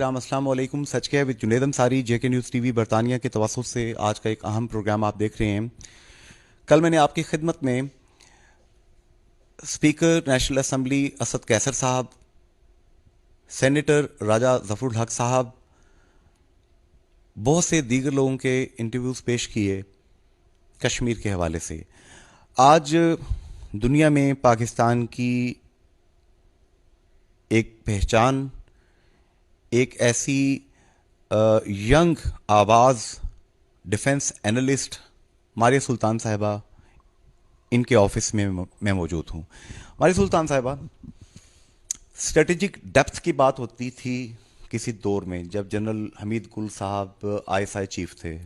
کرام السلام علیکم. سچ کیا ود جنید انصاری جے کے نیوز ٹی وی برطانیہ کے توسط سے آج کا ایک اہم پروگرام آپ دیکھ رہے ہیں. کل میں نے آپ کی خدمت میں اسپیکر نیشنل اسمبلی اسد کیسر صاحب، سینیٹر راجہ ظفر الحق صاحب، بہت سے دیگر لوگوں کے انٹرویوز پیش کیے کشمیر کے حوالے سے. آج دنیا میں پاکستان کی ایک پہچان، ایک ایسی ینگ آواز ڈیفنس اینالسٹ ماریہ سلطان صاحبہ، ان کے آفس میں موجود ہوں. ماریہ سلطان صاحبہ، اسٹریٹجک ڈیپتھ کی بات ہوتی تھی کسی دور میں جب جنرل حمید گل صاحب ISI چیف تھے.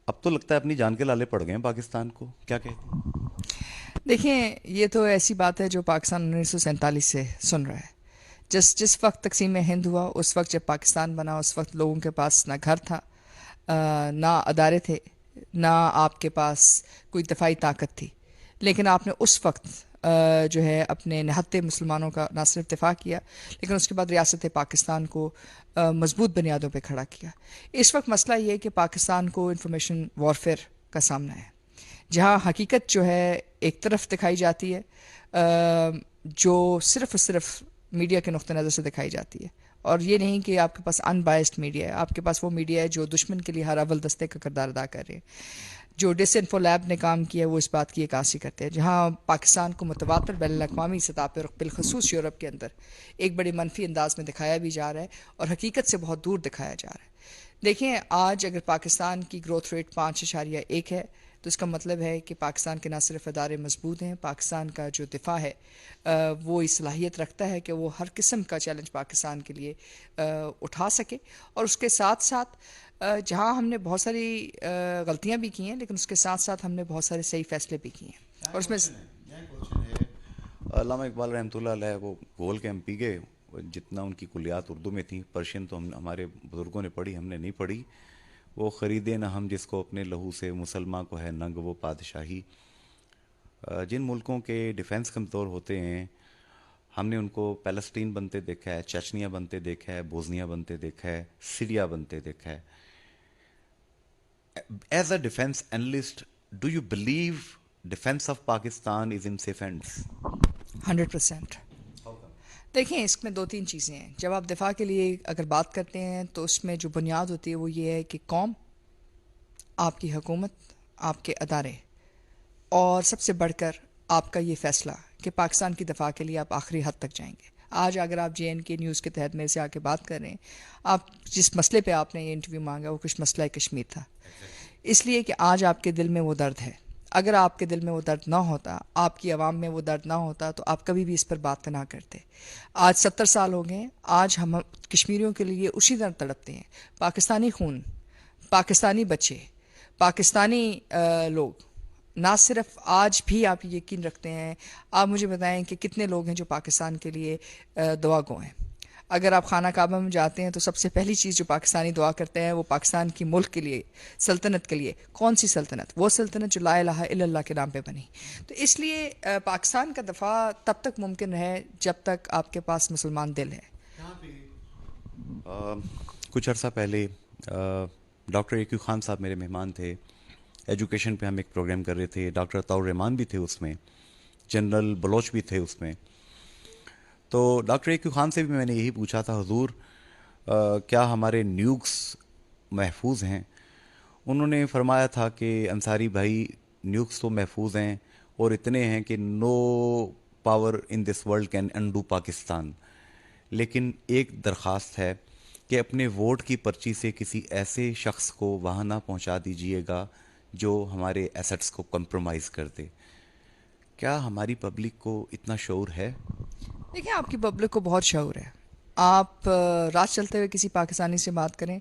اب تو لگتا ہے اپنی جان کے لالے پڑ گئے ہیں پاکستان کو، کیا کہتے ہیں؟ دیکھیں، یہ تو ایسی بات ہے جو پاکستان 1947 سے سن رہا ہے. جس وقت تقسیم ہند ہوا، اس وقت جب پاکستان بنا، اس وقت لوگوں کے پاس نہ گھر تھا، نہ ادارے تھے، نہ آپ کے پاس کوئی دفاعی طاقت تھی. لیکن آپ نے اس وقت جو ہے اپنے نہتے مسلمانوں کا نہ صرف دفاع کیا، لیکن اس کے بعد ریاست پاکستان کو مضبوط بنیادوں پہ کھڑا کیا. اس وقت مسئلہ یہ ہے کہ پاکستان کو انفارمیشن وارفیئر کا سامنا ہے، جہاں حقیقت جو ہے ایک طرف دکھائی جاتی ہے، جو صرف اور صرف میڈیا کے نقطہ نظر سے دکھائی جاتی ہے. اور یہ نہیں کہ آپ کے پاس ان بائسڈ میڈیا ہے، آپ کے پاس وہ میڈیا ہے جو دشمن کے لیے ہر اول دستے کا کردار ادا کر رہے ہیں. جو ڈس انفو لیب نے کام کیا وہ اس بات کی عکاسی کرتے ہیں، جہاں پاکستان کو متواتر بین الاقوامی سطح پر بالخصوص یورپ کے اندر ایک بڑے منفی انداز میں دکھایا بھی جا رہا ہے اور حقیقت سے بہت دور دکھایا جا رہا ہے. دیکھیں، آج اگر پاکستان کی گروتھ ریٹ 5.1 ہے تو اس کا مطلب ہے کہ پاکستان کے نہ صرف ادارے مضبوط ہیں، پاکستان کا جو دفاع ہے وہ اس صلاحیت رکھتا ہے کہ وہ ہر قسم کا چیلنج پاکستان کے لیے اٹھا سکے. اور اس کے ساتھ ساتھ جہاں ہم نے بہت ساری غلطیاں بھی کی ہیں، لیکن اس کے ساتھ ساتھ ہم نے بہت سارے صحیح فیصلے بھی کیے ہیں. اور اس میں علامہ اقبال رحمۃ اللہ علیہ وہ گول کے ہم پی گئے، جتنا ان کی کلیات اردو میں تھیں، پرشین تو ہمارے بزرگوں نے پڑھی، ہم نے نہیں پڑھی. وہ خریدے نہ ہم جس کو اپنے لہو سے، مسلمان کو ہے ننگ وہ پادشاہی. جن ملکوں کے ڈیفنس کمزور ہوتے ہیں، ہم نے ان کو پیلسٹین بنتے دیکھا ہے، چچنیا بنتے دیکھا ہے، بوزنیا بنتے دیکھا ہے، سیریا بنتے دیکھا ہے. As a defence analyst, do you believe defence of Pakistan is in safe hands? 100%. دیکھیں، اس میں 2-3 چیزیں ہیں. جب آپ دفاع کے لیے اگر بات کرتے ہیں تو اس میں جو بنیاد ہوتی ہے وہ یہ ہے کہ قوم، آپ کی حکومت، آپ کے ادارے، اور سب سے بڑھ کر آپ کا یہ فیصلہ کہ پاکستان کی دفاع کے لیے آپ آخری حد تک جائیں گے. آج اگر آپ JNK نیوز کے تحت میرے سے آ کے بات کر رہے ہیں، آپ جس مسئلے پہ آپ نے یہ انٹرویو مانگا وہ کچھ مسئلہ کشمیر تھا. اس لیے کہ آج آپ کے دل میں وہ درد ہے. اگر آپ کے دل میں وہ درد نہ ہوتا، آپ کی عوام میں وہ درد نہ ہوتا، تو آپ کبھی بھی اس پر بات نہ کرتے. آج 70 سال ہو گئے، آج ہم کشمیریوں کے لیے اسی طرح تڑپتے ہیں. پاکستانی خون، پاکستانی بچے، پاکستانی لوگ، نہ صرف آج بھی آپ یقین رکھتے ہیں. آپ مجھے بتائیں کہ کتنے لوگ ہیں جو پاکستان کے لیے دعا گو ہیں. اگر آپ خانہ کعبہ میں جاتے ہیں تو سب سے پہلی چیز جو پاکستانی دعا کرتے ہیں وہ پاکستان کی ملک کے لیے، سلطنت کے لیے. کون سی سلطنت؟ وہ سلطنت جو لا الہ الا اللہ کے نام پہ بنی. تو اس لیے پاکستان کا دفاع تب تک ممکن ہے جب تک آپ کے پاس مسلمان دل ہے. کچھ عرصہ پہلے ڈاکٹر AQ خان صاحب میرے مہمان تھے. ایجوکیشن پہ ہم ایک پروگرام کر رہے تھے. ڈاکٹر عطاء الرحمان بھی تھے اس میں، جنرل بلوچ بھی تھے اس میں. تو ڈاکٹر AQ خان سے بھی میں نے یہی پوچھا تھا، حضور کیا ہمارے نیوکس محفوظ ہیں؟ انہوں نے فرمایا تھا کہ انصاری بھائی، نیوکس تو محفوظ ہیں اور اتنے ہیں کہ no power in this world can undo Pakistan. لیکن ایک درخواست ہے کہ اپنے ووٹ کی پرچی سے کسی ایسے شخص کو وہاں نہ پہنچا دیجیے گا جو ہمارے ایسٹس کو کمپرومائز کر دے. کیا ہماری پبلک کو اتنا شعور ہے؟ دیکھیں، آپ کی پبلک کو بہت شعور ہے. آپ رات چلتے ہوئے کسی پاکستانی سے بات کریں،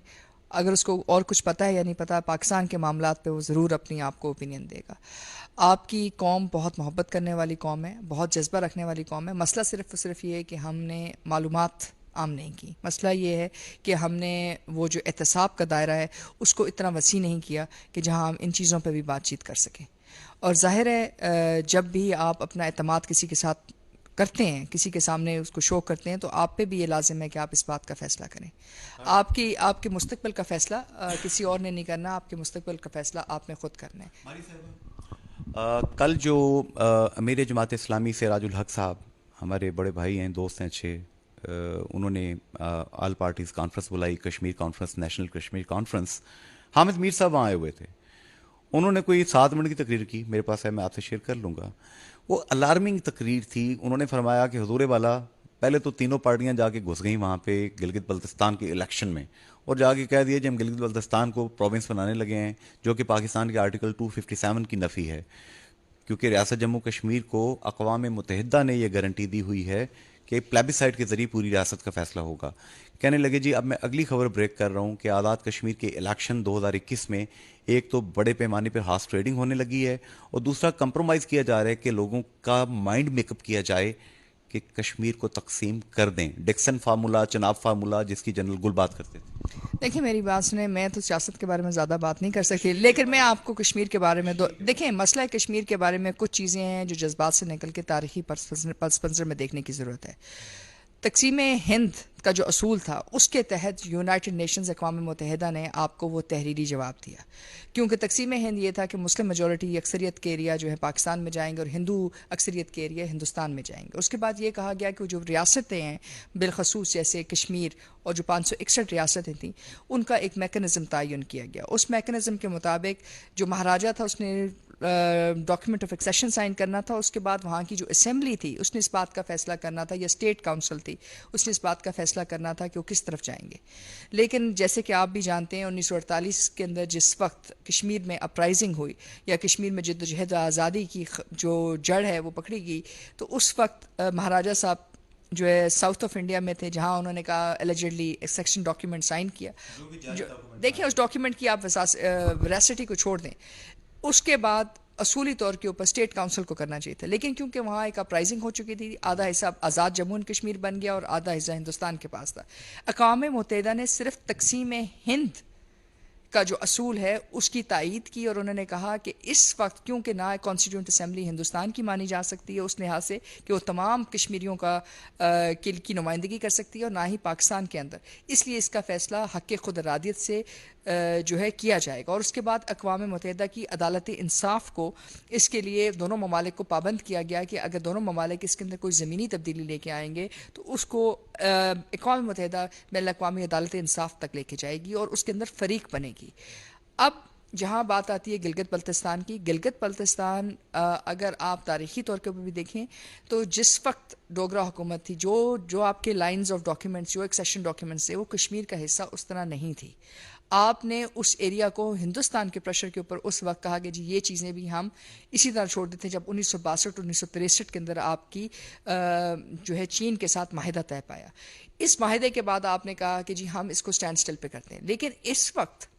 اگر اس کو اور کچھ پتہ ہے یا نہیں پتہ، پاکستان کے معاملات پہ وہ ضرور اپنی آپ کو اوپینین دے گا. آپ کی قوم بہت محبت کرنے والی قوم ہے، بہت جذبہ رکھنے والی قوم ہے. مسئلہ صرف یہ ہے کہ ہم نے معلومات عام نہیں کی. مسئلہ یہ ہے کہ ہم نے وہ جو احتساب کا دائرہ ہے اس کو اتنا وسیع نہیں کیا کہ جہاں ہم ان چیزوں پہ بھی بات چیت کر سکیں. اور ظاہر ہے جب بھی آپ اپنا اعتماد کسی کے ساتھ کرتے ہیں, کسی کے سامنے اس کو شو کرتے ہیں, تو آپ پہ بھی یہ لازم ہے کہ آپ اس بات کا فیصلہ کریں. آپ کے مستقبل کا فیصلہ کسی اور نے نہیں کرنا, آپ کے مستقبل کا فیصلہ آپ نے خود کرنا ہے. کل جو امیر جماعت اسلامی سے راج الحق صاحب, ہمارے بڑے بھائی ہیں, دوست ہیں اچھے, انہوں نے آل پارٹیز کانفرنس بلائی, Kashmir Conference, National Kashmir Conference. Hamid Mir صاحب وہاں آئے ہوئے تھے. انہوں نے کوئی 7 منٹ کی تقریر کی, میرے پاس ہے, میں آپ سے شیئر کر لوں گا. وہ الارمنگ تقریر تھی. انہوں نے فرمایا کہ حضور والا, پہلے تو تینوں پارٹیاں جا کے گھس گئیں وہاں پہ گلگت بلتستان کے الیکشن میں, اور جا کے کہہ دیا کہ ہم گلگت بلتستان کو پروونس بنانے لگے ہیں, جو کہ پاکستان کے آرٹیکل 257 کی نفی ہے, کیونکہ ریاست جموں کشمیر کو اقوام متحدہ نے یہ گارنٹی دی ہوئی ہے کہ پلیبیسائٹ کے ذریعے پوری ریاست کا فیصلہ ہوگا. کہنے لگے جی اب میں اگلی خبر بریک کر رہا ہوں کہ آزاد کشمیر کے الیکشن 2021 میں ایک تو بڑے پیمانے پر ہارس ٹریڈنگ ہونے لگی ہے, اور دوسرا کمپرومائز کیا جا رہا ہے کہ لوگوں کا مائنڈ میک اپ کیا جائے کہ کشمیر کو تقسیم کر دیں. ڈکسن فارمولا, چناب فارمولا, جس کی جنرل گل بات کرتے تھے. دیکھیں میری بات سنیں, میں تو سیاست کے بارے میں زیادہ بات نہیں کر سکتی, لیکن میں آپ کو کشمیر کے بارے میں دیکھیں, مسئلہ کشمیر کے بارے میں کچھ چیزیں ہیں جو جذبات سے نکل کے تاریخی پس منظر میں دیکھنے کی ضرورت ہے. تقسیم ہند کا جو اصول تھا, اس کے تحت یونائٹڈ نیشنز اقوام متحدہ نے آپ کو وہ تحریری جواب دیا, کیونکہ تقسیم ہند یہ تھا کہ مسلم میجورٹی اکثریت کے ایریا جو ہے پاکستان میں جائیں گے اور ہندو اکثریت کے ایریا ہندوستان میں جائیں گے. اس کے بعد یہ کہا گیا کہ جو ریاستیں ہیں بالخصوص جیسے کشمیر اور جو 561 ریاستیں تھیں, ان کا ایک میکنزم تعین کیا گیا. اس میکنزم کے مطابق جو مہاراجہ تھا اس نے ڈاکیومنٹ آف ایکسیشن سائن کرنا تھا. اس کے بعد وہاں کی جو اسمبلی تھی اس نے اس بات کا فیصلہ کرنا تھا, یا اسٹیٹ کاؤنسل تھی اس نے اس بات کا فیصلہ کرنا تھا کہ وہ کس طرف جائیں گے. لیکن جیسے کہ آپ بھی جانتے ہیں 1948 کے اندر جس وقت کشمیر میں اپرائزنگ ہوئی, یا کشمیر میں جد و جہد آزادی کی جو جڑ ہے وہ پکڑی گئی, تو اس وقت مہاراجہ صاحب جو ہے ساؤتھ آف انڈیا میں تھے, جہاں انہوں نے کہا ایلیجڈلی سیکشن ڈاکیومنٹ سائن کیا. دیکھیں اس ڈاکیومنٹ کی آپ ویراسٹی کو چھوڑ دیں, اس کے بعد اصولی طور کے اوپر اسٹیٹ کاؤنسل کو کرنا چاہیے تھا, لیکن کیونکہ وہاں ایک اپرائزنگ ہو چکی تھی, آدھا حصہ آزاد جموں اینڈ کشمیر بن گیا اور آدھا حصہ ہندوستان کے پاس تھا. اقوام متحدہ نے صرف تقسیم ہند کا جو اصول ہے اس کی تائید کی, اور انہوں نے کہا کہ اس وقت کیونکہ نہ کانسٹیٹیوئنٹ اسمبلی ہندوستان کی مانی جا سکتی ہے اس لحاظ سے کہ وہ تمام کشمیریوں کا کی نمائندگی کر سکتی ہے, اور نہ ہی پاکستان کے اندر, اس لیے اس کا فیصلہ حق خود ارادیت سے جو ہے کیا جائے گا. اور اس کے بعد اقوام متحدہ کی عدالت انصاف کو اس کے لیے دونوں ممالک کو پابند کیا گیا کہ اگر دونوں ممالک اس کے اندر کوئی زمینی تبدیلی لے کے آئیں گے تو اس کو اقوام متحدہ بین الاقوامی عدالت انصاف تک لے کے جائے گی اور اس کے اندر فریق بنے گی. اب جہاں بات آتی ہے گلگت بلتستان کی, گلگت بلتستان اگر آپ تاریخی طور پر بھی دیکھیں تو جس وقت ڈوگرا حکومت تھی, جو آپ کے لائنز آف ڈاکیومنٹس, جو ایکسیشن ڈاکیومنٹس تھے, وہ کشمیر کا حصہ اس طرح نہیں تھی. آپ نے اس ایریا کو ہندوستان کے پریشر کے اوپر اس وقت کہا کہ جی یہ چیزیں بھی ہم اسی طرح چھوڑ دیتے ہیں جب 1962 1963 کے اندر آپ کی جو ہے چین کے ساتھ معاہدہ طے پایا. اس معاہدے کے بعد آپ نے کہا کہ جی ہم اس کو سٹینڈ سٹل پہ کرتے ہیں, لیکن اس وقت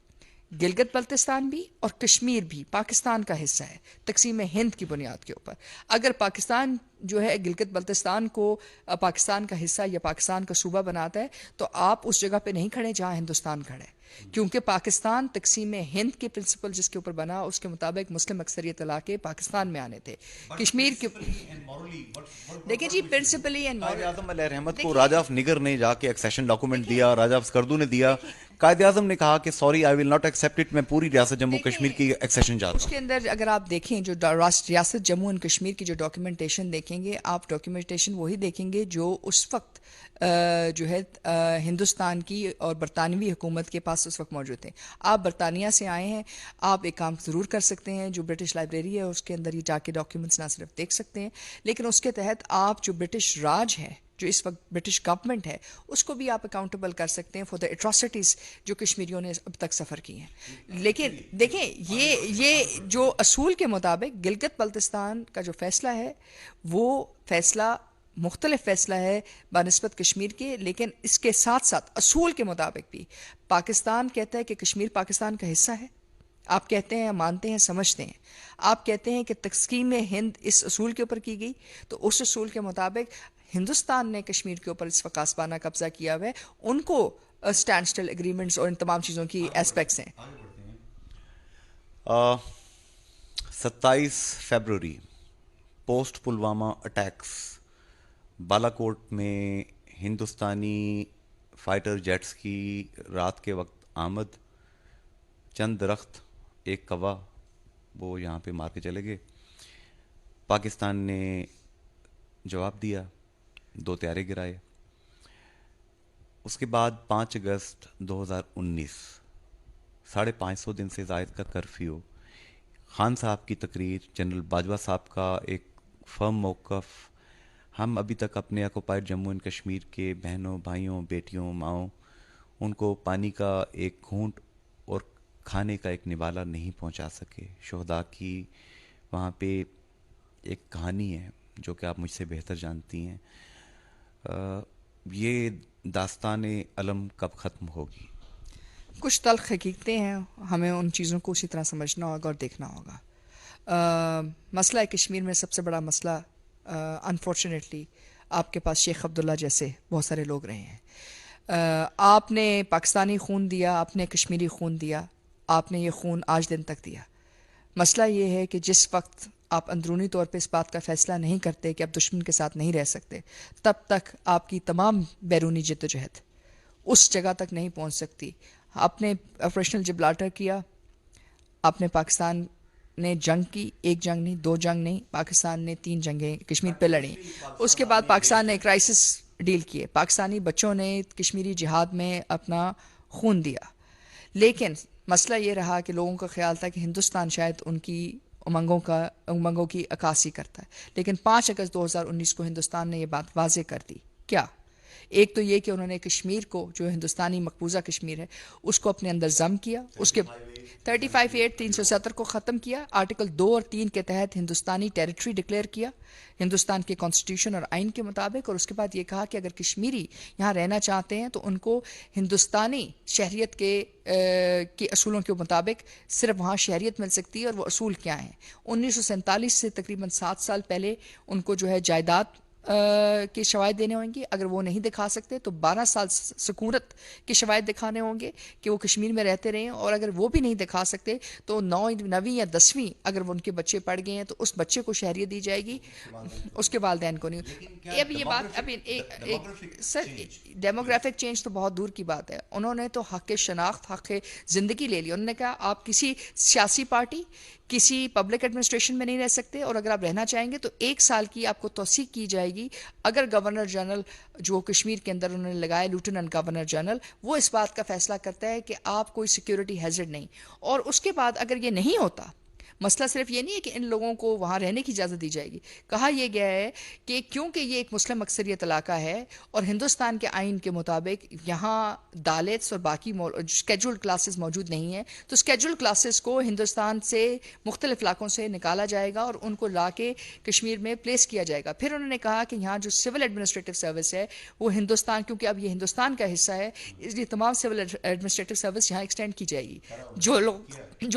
گلگت بلتستان بھی اور کشمیر بھی پاکستان کا حصہ ہے تقسیم ہند کی بنیاد کے اوپر. اگر پاکستان جو ہے گلگت بلتستان کو پاکستان کا حصہ یا پاکستان کا صوبہ بناتا ہے تو آپ اس جگہ پہ نہیں کھڑے جہاں ہندوستان کھڑے, کیونکہ پاکستان تقسیم ہند کے پرنسپل جس کے اوپر بنا اس کے مطابق مسلم اکثریت علاقے پاکستان میں آنے تھے. کشمیر کے دیکھیں جی پرنسپلی اینڈ قائد اعظم علیہ رحمت کو راجہ آف نگر نے جا کے ایکسیشن ڈاکومنٹ دیا, راجہ آف اسکردو نے دیا. قائد اعظم نے کہا کہ sorry I will not accept it, میں پوری ریاست جموں کشمیر کی ایکسیشن چاہتا ہوں. اس کے اندر اگر آپ دیکھیں جو ریاست جموں اینڈ کشمیر کی جو ڈاکیومنٹیشن دیکھیں گے, آپ ڈاکیومنٹیشن وہی دیکھیں گے جو اس وقت جو ہے ہندوستان کی اور برطانوی حکومت کے پاس اس وقت موجود تھے. آپ برطانیہ سے آئے ہیں, آپ ایک کام ضرور کر سکتے ہیں, جو برٹش لائبریری ہے اس کے اندر یہ جا کے ڈاکیومنٹس نہ صرف دیکھ سکتے ہیں, لیکن اس کے تحت آپ جو برٹش راج ہے, جو اس وقت برٹش گورنمنٹ ہے, اس کو بھی آپ اکاؤنٹیبل کر سکتے ہیں فار دا اٹراسٹیز جو کشمیریوں نے اب تک سفر کی ہیں. لیکن دیکھیں یہ جو اصول کے مطابق گلگت بلتستان کا جو فیصلہ ہے وہ فیصلہ مختلف فیصلہ ہے بنسبت کشمیر کے, لیکن اس کے ساتھ ساتھ اصول کے مطابق بھی پاکستان کہتا ہے کہ کشمیر پاکستان کا حصہ ہے. آپ کہتے ہیں, مانتے ہیں, سمجھتے ہیں. آپ کہتے ہیں کہ تقسیم ہند اس اصول کے اوپر کی گئی, تو اس اصول کے مطابق ہندوستان نے کشمیر کے اوپر اس وقت آسپانہ قبضہ کیا ہوا ہے, ان کو اسٹینڈ سٹل ایگریمنٹس اور ان تمام چیزوں کی ایسپیکٹس ہیں. 27 فیبروری پوسٹ پلوامہ اٹیکس بالا کوٹ میں ہندوستانی فائٹر جیٹس کی رات کے وقت آمد، چند درخت، ایک کوا، وہ یہاں پہ مار کے چلے گئے. پاکستان نے جواب دیا، 2 طیارے گرائے. اس کے بعد 5 اگست 2019، 550 دن سے زائد کا کرفیو، خان صاحب کی تقریر، جنرل باجوہ صاحب کا ایک فرم موقف. ہم ابھی تک اپنے آکوپائڈ جموں اینڈ کشمیر کے بہنوں، بھائیوں، بیٹیوں، ماؤں، ان کو پانی کا ایک گھونٹ اور کھانے کا ایک نوالا نہیں پہنچا سکے. شہداء کی وہاں پہ ایک کہانی ہے جو کہ آپ مجھ سے بہتر جانتی ہیں. یہ داستان علم کب ختم ہوگی؟ کچھ تلخ حقیقتیں ہیں، ہمیں ان چیزوں کو اسی طرح سمجھنا ہوگا اور دیکھنا ہوگا. مسئلہ کشمیر میں سب سے بڑا مسئلہ انفارچونیٹلی آپ کے پاس شیخ عبداللہ جیسے بہت سارے لوگ رہے ہیں. آپ نے پاکستانی خون دیا، آپ نے کشمیری خون دیا، آپ نے یہ خون آج دن تک دیا. مسئلہ یہ ہے کہ جس وقت آپ اندرونی طور پہ اس بات کا فیصلہ نہیں کرتے کہ آپ دشمن کے ساتھ نہیں رہ سکتے، تب تک آپ کی تمام بیرونی جدوجہد اس جگہ تک نہیں پہنچ سکتی. آپ نے آپریشنل جبلاٹر کیا، آپ نے پاکستان نے جنگ کی، ایک جنگ نہیں، 2 جنگ نہیں، پاکستان نے 3 جنگیں کشمیر پہ لڑیں. اس کے بعد پاکستان نے کرائسس ڈیل کیے، پاکستانی بچوں نے کشمیری جہاد میں اپنا خون دیا. لیکن مسئلہ یہ رہا کہ لوگوں کا خیال تھا کہ ہندوستان شاید ان کی امنگوں کی عکاسی کرتا ہے. لیکن 5 اگست 2019 کو ہندوستان نے یہ بات واضح کر دی. کیا؟ ایک تو یہ کہ انہوں نے کشمیر کو، جو ہندوستانی مقبوضہ کشمیر ہے، اس کو اپنے اندر ضم کیا. اس کے 35(8) 370 کو ختم کیا، آرٹیکل 2 اور 3 کے تحت ہندوستانی ٹیریٹری ڈکلیئر کیا ہندوستان کے کانسٹیٹیوشن اور آئین کے مطابق. اور اس کے بعد یہ کہا کہ اگر کشمیری یہاں رہنا چاہتے ہیں تو ان کو ہندوستانی شہریت کے اصولوں کے مطابق صرف وہاں شہریت مل سکتی ہے. اور وہ اصول کیا ہیں؟ 1947 سے تقریباً 7 سال پہلے ان کو جو ہے جائیداد کے شواہد دینے ہوں گے. اگر وہ نہیں دکھا سکتے تو 12 سال سکونت کے شواہد دکھانے ہوں گے کہ وہ کشمیر میں رہتے رہے ہیں. اور اگر وہ بھی نہیں دکھا سکتے تو 9ویں یا 10ویں اگر وہ ان کے بچے پڑھ گئے ہیں تو اس بچے کو شہریت دی جائے گی، اس کے والدین کو نہیں. اب یہ بات سر ڈیموگرافک چینج تو بہت دور کی بات ہے. انہوں نے تو حق شناخت، حق زندگی لے لیا. انہوں نے کہا آپ کسی سیاسی پارٹی، کسی پبلک ایڈمنسٹریشن میں نہیں رہ سکتے، اور اگر آپ رہنا چاہیں گے تو 1 سال کی آپ کو توثیق کی جائے گی. اگر گورنر جنرل جو کشمیر کے اندر انہوں نے لگایا، لیفٹیننٹ گورنر جنرل، وہ اس بات کا فیصلہ کرتا ہے کہ آپ کوئی سیکیورٹی ہیزرڈ نہیں. اور اس کے بعد اگر یہ نہیں ہوتا، مسئلہ صرف یہ نہیں ہے کہ ان لوگوں کو وہاں رہنے کی اجازت دی جائے گی. کہا یہ گیا ہے کہ کیونکہ یہ ایک مسلم اکثریت علاقہ ہے اور ہندوستان کے آئین کے مطابق یہاں دالتس اور باقی اسکیجولڈ کلاسز موجود نہیں ہیں، تو اسکیجولڈ کلاسز کو ہندوستان سے مختلف علاقوں سے نکالا جائے گا اور ان کو لا کے کشمیر میں پلیس کیا جائے گا. پھر انہوں نے کہا کہ یہاں جو سول ایڈمنسٹریٹو سروس ہے وہ ہندوستان، کیونکہ اب یہ ہندوستان کا حصہ ہے، اس لیے تمام سول ایڈمنسٹریٹو سروس یہاں ایکسٹینڈ کی جائے گی. جو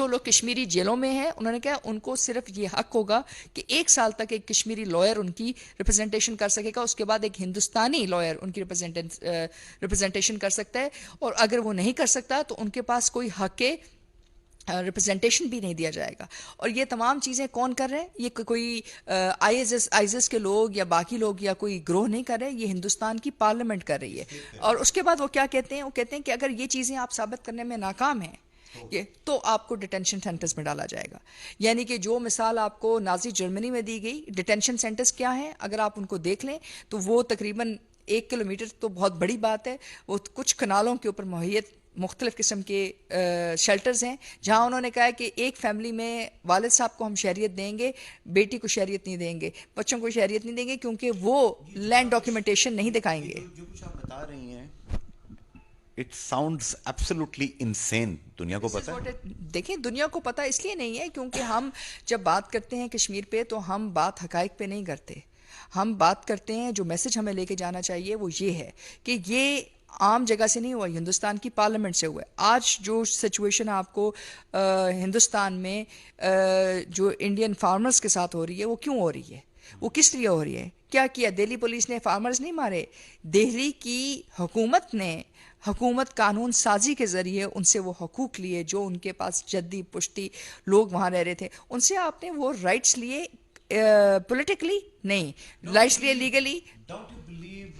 لوگ کشمیری جیلوں میں ہیں، انہوں نے کہا ان کو صرف یہ حق ہوگا کہ 1 سال تک ایک کشمیری لائر ان کی ریپرزنٹیشن کر سکے گا، اس کے بعد ایک ہندوستانی لائر ان کی ریپرزنٹیشن کر سکتا ہے. اور اگر وہ نہیں کر سکتا تو ان کے پاس کوئی حق ریپرزنٹیشن بھی نہیں دیا جائے گا. اور یہ تمام چیزیں کون کر رہے ہیں؟ یہ کوئی آئی ایس کے لوگ یا باقی لوگ یا کوئی گروہ نہیں کر رہے، یہ ہندوستان کی پارلیمنٹ کر رہی ہے. اور اس کے بعد وہ کیا کہتے ہیں؟ وہ کہتے ہیں کہ اگر یہ چیزیں آپ ثابت کرنے میں ناکام ہیں تو آپ کو ڈیٹینشن سینٹرز میں ڈالا جائے گا. یعنی کہ جو مثال آپ کو نازی جرمنی میں دی گئی، ڈیٹینشن سینٹرز کیا ہیں اگر آپ ان کو دیکھ لیں تو وہ تقریباً 1 کلومیٹر تو بہت بڑی بات ہے، وہ کچھ کنالوں کے اوپر محیط مختلف قسم کے شیلٹرز ہیں جہاں انہوں نے کہا ہے کہ ایک فیملی میں والد صاحب کو ہم شہریت دیں گے، بیٹی کو شہریت نہیں دیں گے، بچوں کو شہریت نہیں دیں گے، کیونکہ وہ لینڈ ڈاکیومنٹیشن نہیں دکھائیں گے. جو کچھ آپ بتا رہی ہیں اٹ ساؤنڈز ایبسولوٹلی انسین. دنیا کو پتہ ہے؟ دیکھیں دنیا کو پتہ اس لیے نہیں ہے کیونکہ ہم جب بات کرتے ہیں کشمیر پہ تو ہم بات حقائق پہ نہیں کرتے. ہم بات کرتے ہیں جو میسج ہمیں لے کے جانا چاہیے وہ یہ ہے کہ یہ عام جگہ سے نہیں ہوا، ہندوستان کی پارلیمنٹ سے ہوا ہے. آج جو سچویشن آپ کو ہندوستان میں جو انڈین فارمرز کے ساتھ ہو رہی ہے وہ کیوں ہو رہی ہے؟ وہ کس لیے ہو رہی ہے؟ کیا کیا؟ دہلی پولیس نے فارمرز نہیں مارے، دہلی کی حکومت نے حکومت قانون سازی کے ذریعے ان سے وہ حقوق لیے جو ان کے پاس جدی پشتی لوگ وہاں رہ رہے تھے، ان سے آپ نے وہ رائٹس لیے پولیٹیکلی نہیں، رائٹس لیے legally. Don't you believe,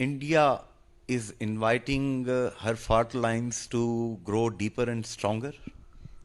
India is inviting her fault lines to grow deeper and stronger?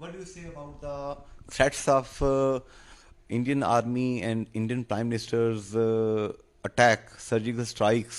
What do you say about the threats of Indian Army and Indian Prime Minister's attack, surgical strikes,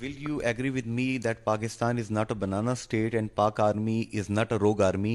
Will you agree with me that Pakistan is not a banana state and Pak army is not a rogue army?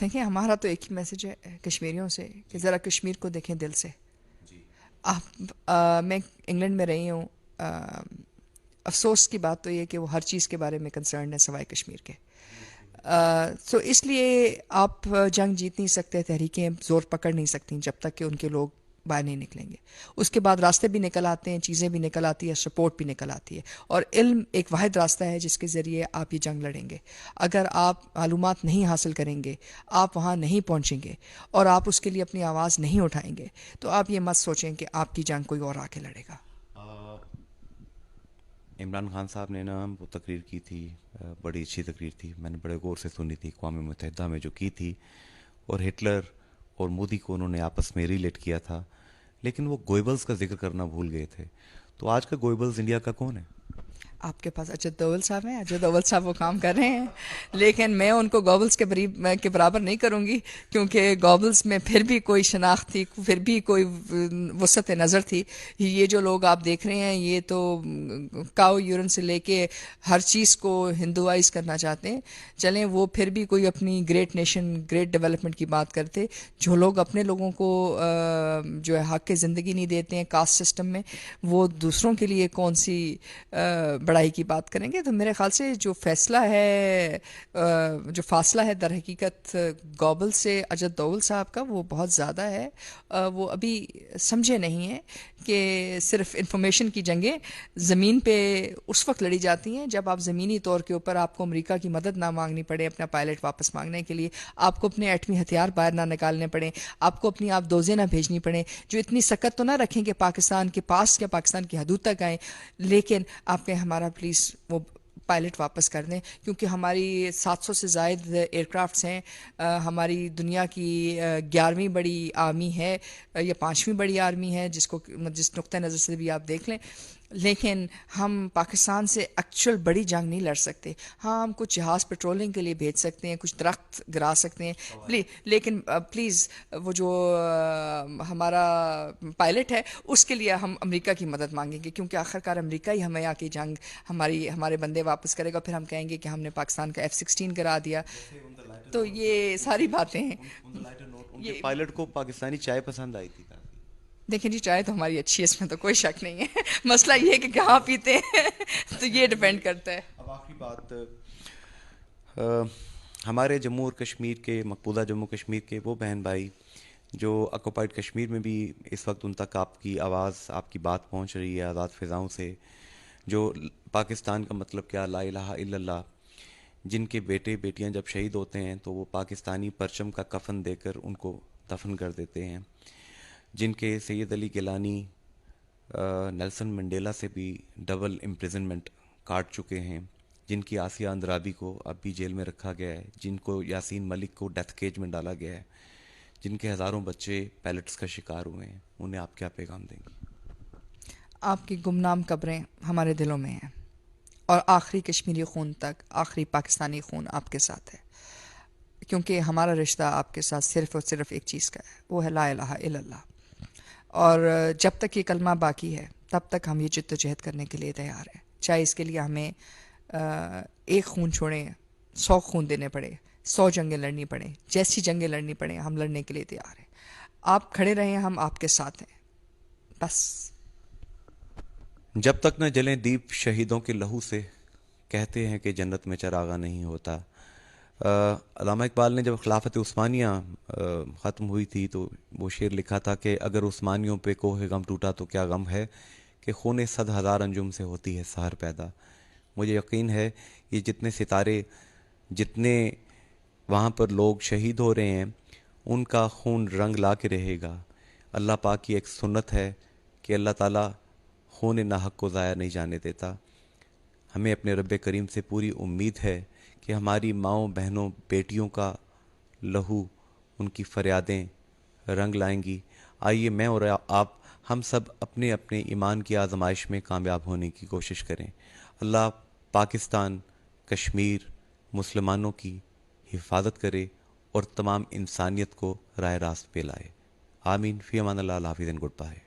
دیکھیں ہمارا تو ایک ہی message ہے کشمیریوں سے کہ ذرا کشمیر کو دیکھیں دل سے. میں انگلینڈ میں رہی ہوں. افسوس کی بات تو یہ کہ وہ ہر چیز کے بارے میں کنسرن ہے سوائے کشمیر کے. تو اس لیے آپ جنگ جیت نہیں سکتے, تحریکیں زور پکڑ نہیں سکتی جب تک کہ ان کے لوگ باہر نہیں نکلیں گے. اس کے بعد راستے بھی نکل آتے ہیں, چیزیں بھی نکل آتی ہے, سپورٹ بھی نکل آتی ہے, اور علم ایک واحد راستہ ہے جس کے ذریعے آپ یہ جنگ لڑیں گے. اگر آپ معلومات نہیں حاصل کریں گے, آپ وہاں نہیں پہنچیں گے, اور آپ اس کے لیے اپنی آواز نہیں اٹھائیں گے, تو آپ یہ مت سوچیں کہ آپ کی جنگ کوئی اور آ کے لڑے گا. عمران خان صاحب نے نا وہ تقریر کی تھی, بڑی اچھی تقریر تھی, میں نے بڑے غور سے سنی تھی, اقوام متحدہ میں جو کی تھی, اور ہٹلر اور مودی کو انہوں نے آپس میں ریلیٹ کیا تھا, لیکن وہ گوئبلز کا ذکر کرنا بھول گئے تھے. تو آج کا گوئبلز انڈیا کا کون ہے؟ آپ کے پاس اجت دوول صاحب ہیں, اجت دوول صاحب وہ کام کر رہے ہیں, لیکن میں ان کو گوبلز کے برابر نہیں کروں گی, کیونکہ گوبلز میں پھر بھی کوئی شناخت تھی, پھر بھی کوئی وسعت نظر تھی. یہ جو لوگ آپ دیکھ رہے ہیں یہ تو کاؤ یورن سے لے کے ہر چیز کو ہندوائز کرنا چاہتے ہیں. چلیں وہ پھر بھی کوئی اپنی گریٹ نیشن, گریٹ ڈیولپمنٹ کی بات کرتے. جو لوگ اپنے لوگوں کو جو ہے حق زندگی نہیں دیتے ہیں کاسٹ سسٹم میں, وہ دوسروں کے لیے کون سی بڑائی کی بات کریں گے. تو میرے خیال سے جو فیصلہ ہے, جو فاصلہ ہے در حقیقت گوبل سے اجت دوول صاحب کا, وہ بہت زیادہ ہے. وہ ابھی سمجھے نہیں ہیں کہ صرف انفارمیشن کی جنگیں زمین پہ اس وقت لڑی جاتی ہیں جب آپ زمینی طور کے اوپر آپ کو امریکہ کی مدد نہ مانگنی پڑے اپنا پائلٹ واپس مانگنے کے لیے, آپ کو اپنے ایٹمی ہتھیار باہر نہ نکالنے پڑیں, آپ کو اپنی آپ دوزیں نہ بھیجنی پڑیں, جو اتنی سکت تو نہ رکھیں کہ پاکستان کے پاس یا پاکستان کی حدود تک آئیں, لیکن آپ کے ہمارا پلیز وہ پائلٹ واپس کر دیں. کیونکہ ہماری 700 سے زائد ایئر کرافٹس ہیں, ہماری دنیا کی 11ویں بڑی آرمی ہے یا 5ویں بڑی آرمی ہے, جس نقطہ نظر سے بھی آپ دیکھ لیں, لیکن ہم پاکستان سے ایکچوئل بڑی جنگ نہیں لڑ سکتے. ہاں ہم کچھ جہاز پیٹرولنگ کے لیے بھیج سکتے ہیں, کچھ درخت گرا سکتے ہیں, لیکن پلیز وہ جو ہمارا پائلٹ ہے اس کے لیے ہم امریکہ کی مدد مانگیں گے, کیونکہ آخرکار امریکہ ہی ہمیں آ کے جنگ ہمارے بندے واپس کرے گا. پھر ہم کہیں گے کہ ہم نے پاکستان کا F-16 کرا دیا. تو یہ ساری باتیں ہیں. ان کے پائلٹ کو پاکستانی چائے پسند آئی تھی. دیکھیں جی, چائے تو ہماری اچھی ہے, اس میں تو کوئی شک نہیں ہے. مسئلہ یہ ہے کہ کہاں پیتے ہیں, تو یہ ڈیپینڈ کرتا ہے. اب آخری بات, ہمارے جموں اور کشمیر کے, مقبوضہ جموں کشمیر کے وہ بہن بھائی جو آکوپائڈ کشمیر میں بھی اس وقت ان تک آپ کی آواز, آپ کی بات پہنچ رہی ہے آزاد فضاؤں سے, جو پاکستان کا مطلب کیا, لا الہ الا اللہ, جن کے بیٹے بیٹیاں جب شہید ہوتے ہیں تو وہ پاکستانی پرچم کا کفن دے کر ان کو دفن کر دیتے ہیں, جن کے سید علی گیلانی نیلسن منڈیلا سے بھی ڈبل امپریزنمنٹ کاٹ چکے ہیں, جن کی آسیہ اندرابی کو اب بھی جیل میں رکھا گیا ہے, جن کو یاسین ملک کو ڈیتھ کیج میں ڈالا گیا ہے, جن کے ہزاروں بچے پیلٹس کا شکار ہوئے ہیں, انہیں آپ کیا پیغام دیں گے؟ آپ کی گمنام قبریں ہمارے دلوں میں ہیں, اور آخری کشمیری خون تک, آخری پاکستانی خون آپ کے ساتھ ہے, کیونکہ ہمارا رشتہ آپ کے ساتھ صرف اور صرف ایک چیز کا ہے, وہ ہے لا الہ الا اللہ. اور جب تک یہ کلمہ باقی ہے تب تک ہم یہ جد و جہد کرنے کے لیے تیار ہیں, چاہے اس کے لیے ہمیں ایک خون چھوڑیں, 100 خون دینے پڑے, 100 جنگیں لڑنی پڑیں, جیسی جنگیں لڑنی پڑیں, ہم لڑنے کے لیے تیار ہیں. آپ کھڑے رہیں, ہم آپ کے ساتھ ہیں, بس. جب تک نہ جلیں دیپ شہیدوں کے لہو سے, کہتے ہیں کہ جنت میں چراغاں نہیں ہوتا. علامہ اقبال نے جب خلافت عثمانیہ ختم ہوئی تھی تو وہ شعر لکھا تھا کہ اگر عثمانیوں پہ کوہ غم ٹوٹا تو کیا غم ہے, کہ خون 100,000 انجم سے ہوتی ہے سحر پیدا. مجھے یقین ہے یہ جتنے ستارے, جتنے وہاں پر لوگ شہید ہو رہے ہیں, ان کا خون رنگ لا کے رہے گا. اللہ پاک کی ایک سنت ہے کہ اللہ تعالیٰ خون ناحق کو ضائع نہیں جانے دیتا. ہمیں اپنے رب کریم سے پوری امید ہے کہ ہماری ماؤں, بہنوں, بیٹیوں کا لہو, ان کی فریادیں رنگ لائیں گی. آئیے میں اور آپ ہم سب اپنے اپنے ایمان کی آزمائش میں کامیاب ہونے کی کوشش کریں. اللہ پاکستان, کشمیر, مسلمانوں کی حفاظت کرے اور تمام انسانیت کو راہ راست پہ لائے. آمین. فی امان اللہ. اللہ حافظ اینڈ گڈ بائے.